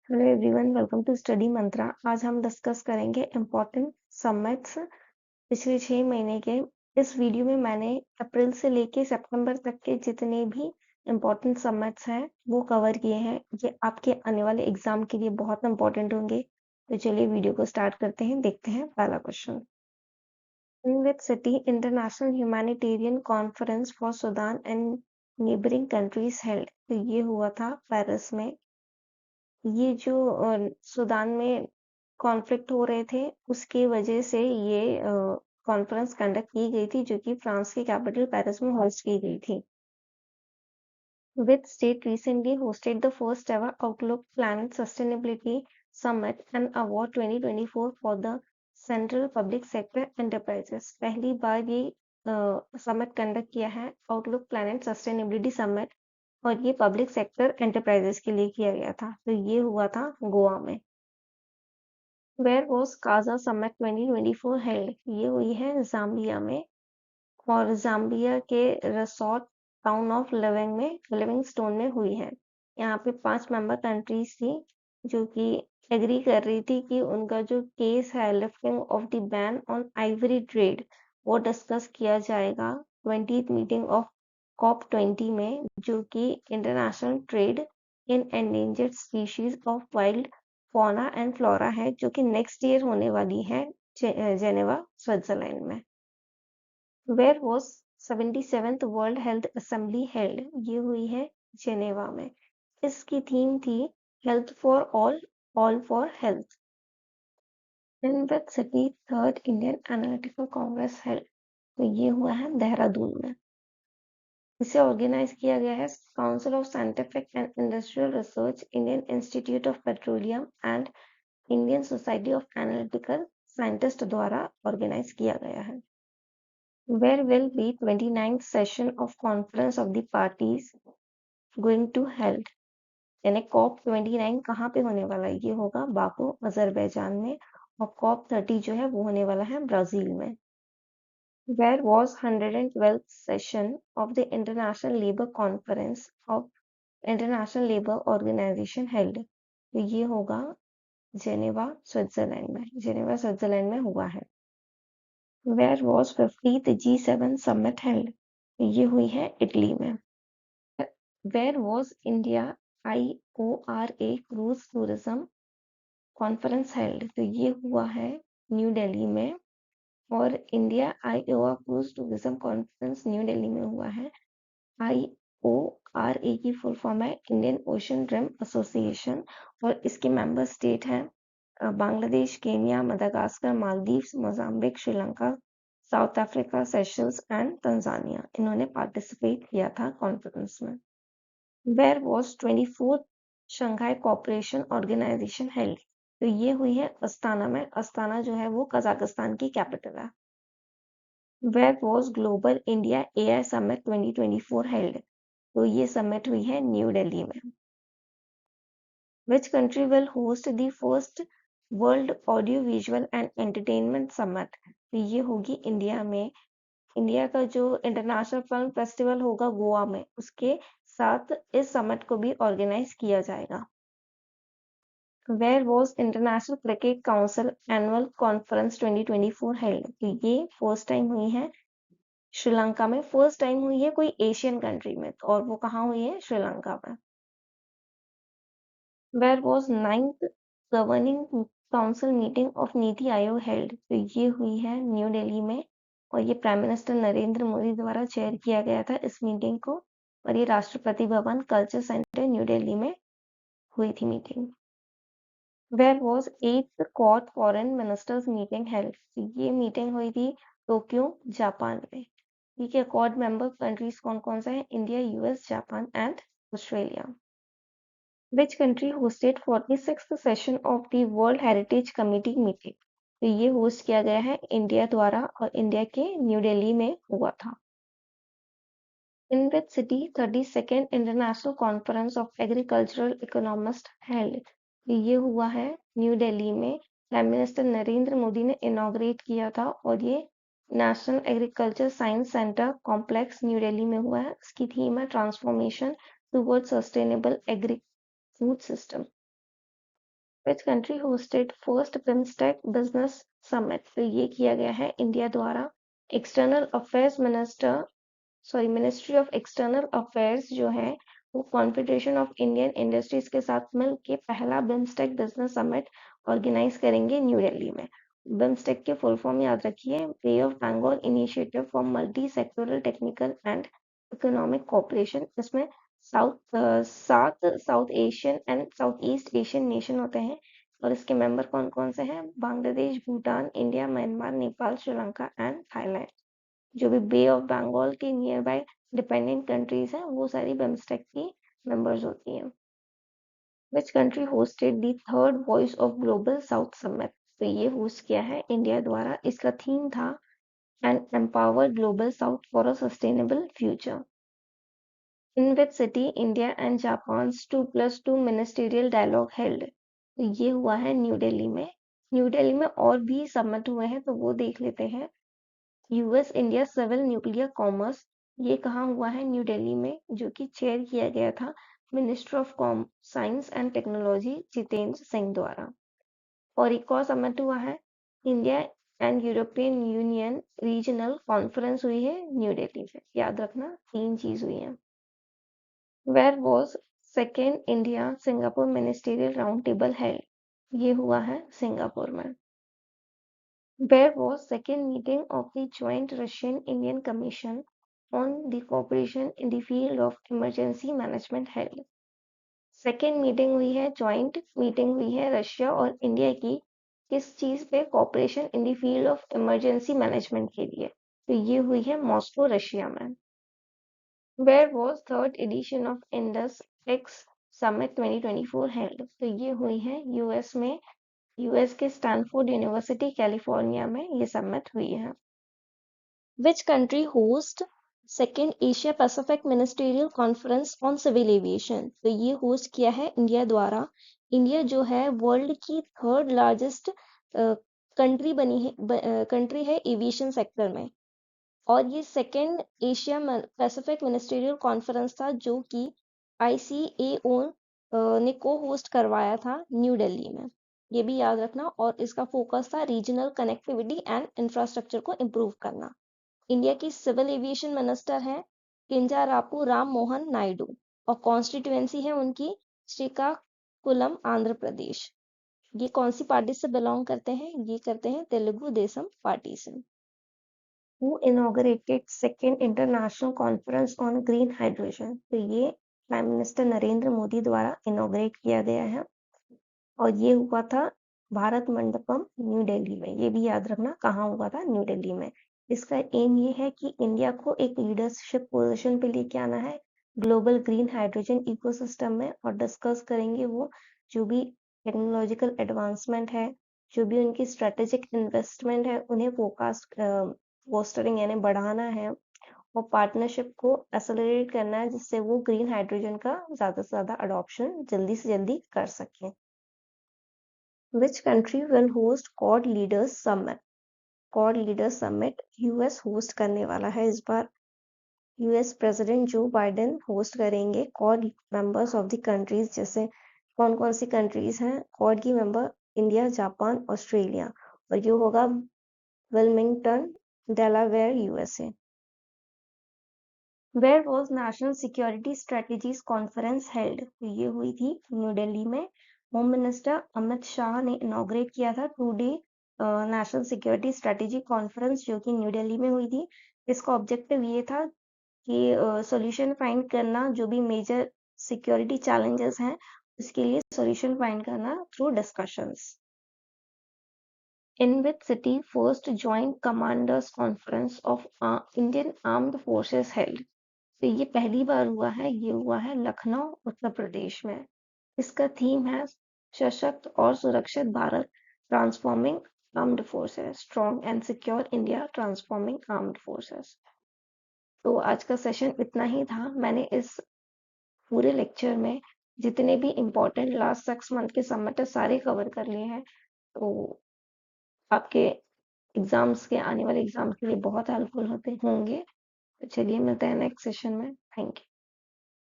Hello everyone, welcome to study Mantra. आज हम discuss करेंगे इम्पोर्टेंट समिट्स पिछले 6 महीने के। इस वीडियो में मैंने अप्रैल से लेके सितंबर तक के जितने भी इम्पोर्टेंट समिट्स हैं वो कवर किए हैं। ये आपके आने वाले एग्जाम के लिए बहुत इंपॉर्टेंट होंगे। तो चलिए वीडियो को स्टार्ट करते हैं। देखते हैं पहला question. In which city international humanitarian conference for Sudan and neighbouring countries held. तो ये हुआ था पेरिस में। ये जो सूडान में कॉन्फ्लिक्ट हो रहे थे उसकी वजह से ये कॉन्फ्रेंस कंडक्ट की गई थी, जो कि फ्रांस की कैपिटल पेरिस में होस्ट की गई थी। Which state recently hosted the first ever Outlook Planet Sustainability Summit and Award 2024 for the Central Public Sector Enterprises? पहली बार ये समिट कंडक्ट किया है आउटलुक प्लैनेट सस्टेनेबिलिटी समिट, और ये पब्लिक सेक्टर एंटरप्राइजेस के लिए किया गया था। तो ये हुआ था गोवा में। Where was KAZA summit 2024 held? ये हुई है जाम्बिया में, और जाम्बिया के रिसोर्ट टाउन ऑफ लिविंगस्टोन में हुई है। यहाँ पे 5 मेंबर कंट्रीज थी जो कि एग्री कर रही थी कि उनका जो केस है lifting of the ban on ivory trade वो डिस्कस किया जाएगा 20th मीटिंग ऑफ COP20 में, जो कि international trade in endangered species of wild fauna and flora है, जो कि नेक्स्ट ईयर होने वाली है जेनेवा स्विट्जरलैंड में। Where was 77th world health assembly held? ये हुई है जेनेवा में। इसकी थीम थी health for all for health. In which city third Indian analytical Congress held? तो ये हुआ है देहरादून में। इसे ऑर्गेनाइज किया गया है council of scientific and industrial research, Indian institute of petroleum and Indian society of analytical scientist द्वारा ऑर्गेनाइज किया गया है। Where will be 29th session of Conference of the Parties going to held? यानी COP29 कहाँ पे होने वाला है? ये होगा बाकू अजरबैजान में, और COP30 जो है वो होने वाला है ब्राजील में। Where was 112th session of the International Labour Conference of International Labour Organization held? तो ये होगा जेनेवा स्विट्जरलैंड में। जेनेवा स्विट्जरलैंड में हुआ है। Where was 50th G7 summit held? ये हुई है इटली में। Where was India IORA Cruise Tourism Conference held? तो ये हुआ है न्यू दिल्ली में, और India IORA Cruise Tourism Conference new Delhi में हुआ है। IORA की फुल फॉर्म है इंडियन ओशन रिम एसोसिएशन, और इसके मेंबर स्टेट हैं Bangladesh, Kenya, Madagascar, Maldives, Mozambique, Sri Lanka, south Africa, Seychelles and Tanzania. इन्होंने पार्टिसिपेट किया था कॉन्फ्रेंस में। Where was 24th Shanghai cooperation organisation held? तो ये हुई है अस्ताना में। अस्ताना जो है वो कजाकिस्तान की कैपिटल है। Where was global India AI summit 2024 held? तो ये समिट हुई है न्यू दिल्ली में। Which country will host the first world audio visual and entertainment summit? तो ये होगी इंडिया में। इंडिया का जो इंटरनेशनल फिल्म फेस्टिवल होगा गोवा में, उसके साथ इस समिट को भी ऑर्गेनाइज किया जाएगा। Where was international cricket council annual conference 2024 held? तो ये फर्स्ट टाइम हुई है श्रीलंका में। फर्स्ट टाइम हुई है कोई एशियन कंट्री में, और वो कहाँ हुई है? श्रीलंका में। Where was 9th governing council meeting of NITI Aayog held? तो ये हुई है न्यू दिल्ली में, और ये प्राइम मिनिस्टर नरेंद्र मोदी द्वारा चेयर किया गया था इस मीटिंग को, और ये Rashtrapati Bhavan culture centre new Delhi में हुई थी meeting. Where was 8th Quad foreign ministers meeting held? ये मीटिंग हुई थी टोक्यो जापान में। ठीक है, क्वाड मेंबर कंट्रीज कौन कौन सा है? India, US, Japan and Australia. Which country hosted 46th session of the World Heritage Committee meeting? तो ये होस्ट किया गया है इंडिया द्वारा, और इंडिया के न्यू दिल्ली में हुआ था। In which city 32nd International Conference of Agricultural Economists held? तो ये हुआ है न्यू दिल्ली में। प्राइम मिनिस्टर नरेंद्र मोदी ने इनॉग्रेट किया था, और ये national agriculture science centre complex new Delhi में हुआ है। इसकी थीम है transformation towards sustainable agri food system. Which country hosted first BIMSTEC business summit? तो ये किया गया है इंडिया द्वारा। External affairs ministry of external affairs जो है वो कॉन्फेडरेशन ऑफ इंडियन इंडस्ट्रीज के साथ मिल के पहला बिम्स्टेक बिजनेस समिट ऑर्गेनाइज करेंगे न्यू दिल्ली में। बिम्स्टेक के फुल फॉर्म याद रखिए, bay of Bengal initiative for multi sectoral technical and economic cooperation. इसमें सात south Asian and south east Asian nation होते हैं और इसके मेंबर कौन कौन से हैं? Bangladesh, Bhutan, India, Myanmar, Nepal, Sri Lanka and Thailand. जो भी बे ऑफ बंगाल के नियर बाय डिपेंडेंट कंट्रीज हैं वो सारी बिम्स्टेक की मेंबर्स होती हैं। Which country hosted the third voice of global south summit? तो ये होस्ट किया है इंडिया द्वारा। इसका थीम था an empower global south for a sustainable future. In which city India and Japan's 2+2 ministerial dialogue held? तो ये हुआ है न्यू दिल्ली में। न्यू दिल्ली में और भी समिट हुए हैं तो वो देख लेते हैं। US India civil nuclear commerce, ये कहाँ हुआ है? न्यू दिल्ली में, जो कि चेयर किया गया था minister of science and technology Jitendra Singh द्वारा। और एक और समिट हुआ है, India and European union regional conference हुई है न्यू दिल्ली में। याद रखना 3 चीज हुई है। Where was second India Singapore ministerial round table held? ये हुआ है सिंगापुर में। Where was second meeting of the Joint Russian-Indian Commission on the Cooperation in the Field of Emergency Management held? Second meeting हुई है, joint meeting हुई है Russia और India की, किस चीज पे? Cooperation in the field of emergency management के लिए। तो ये हुई है मॉस्को रशिया में। Where was third edition of Indus X summit 2024 held? तो ये हुई है यूएस में, यूएस के स्टैनफोर्ड यूनिवर्सिटी कैलिफोर्निया में ये समिट हुई है। Which country host second Asia Pacific Ministerial Conference on Civil Aviation? तो ये होस्ट किया है इंडिया द्वारा। इंडिया जो है वर्ल्ड की थर्ड लार्जेस्ट कंट्री है एविएशन सेक्टर में। और ये second Asia Pacific ministerial conference था जो कि ICAO ने को होस्ट करवाया था न्यू दिल्ली में। ये भी याद रखना। और इसका फोकस था रीजनल कनेक्टिविटी एंड इंफ्रास्ट्रक्चर को इम्प्रूव करना। इंडिया की सिविल एविएशन मिनिस्टर हैं किंजारापू राम मोहन नायडू और कॉन्स्टिट्यूएंसी है उनकी श्रीकाकुलम आंध्र प्रदेश। ये कौन सी पार्टी से बिलोंग करते हैं? ये करते हैं तेलुगु देशम पार्टी से। Who inaugurated second international conference on green hydrogen? तो ये प्राइम मिनिस्टर नरेंद्र मोदी द्वारा इनॉग्रेट किया गया है और ये हुआ था भारत मंडपम न्यू दिल्ली में। ये भी याद रखना कहाँ हुआ था? न्यू दिल्ली में। इसका एम ये है कि इंडिया को एक लीडरशिप पोजीशन पे लेके आना है ग्लोबल ग्रीन हाइड्रोजन इकोसिस्टम में और डिस्कस करेंगे वो जो भी टेक्नोलॉजिकल एडवांसमेंट है, जो भी उनकी स्ट्रेटेजिक इन्वेस्टमेंट है, उन्हें फोस्टरिंग यानी बढ़ाना है और पार्टनरशिप को एक्सेलरेट करना है जिससे वो ग्रीन हाइड्रोजन का ज़्यादा से ज़्यादा अडॉप्शन जल्दी से जल्दी कर सकें। Which country will host Quad Leaders Summit? Quad Leaders Summit US host करने वाला है इस बार। US president Joe Biden host करेंगे। Quad members of the countries जैसे कौन कौन सी कंट्रीज हैं क्वाड की मेंबर? India, Japan, Australia. और ये होगा Wilmington, Delaware, USA. Where was national security strategies conference held? ये हुई थी न्यू दिल्ली में। होम मिनिस्टर अमित शाह ने इनॉग्रेट किया था 2 day national security strategy conference जो कि न्यू दिल्ली में हुई थी। इसका ऑब्जेक्टिव ये था कि सॉल्यूशन फाइंड करना, जो भी मेजर सिक्योरिटी चैलेंजेस हैं उसके लिए सॉल्यूशन फाइंड करना through discussions. In which city first joint commanders conference of Indian armed forces held? तो ये पहली बार हुआ है, ये हुआ है लखनऊ उत्तर प्रदेश में। इसका थीम है सशक्त और सुरक्षित Bharat, transforming armed forces, strong and secure India, transforming armed forces. तो आज का सेशन इतना ही था। मैंने इस पूरे लेक्चर में जितने भी इम्पोर्टेंट लास्ट 6 मंथ के समिट सारे कवर कर लिए हैं, तो आपके एग्जाम्स के आने वाले एग्जाम्स के लिए बहुत हेल्पफुल होंगे। तो चलिए मिलते हैं नेक्स्ट सेशन में। Thank you.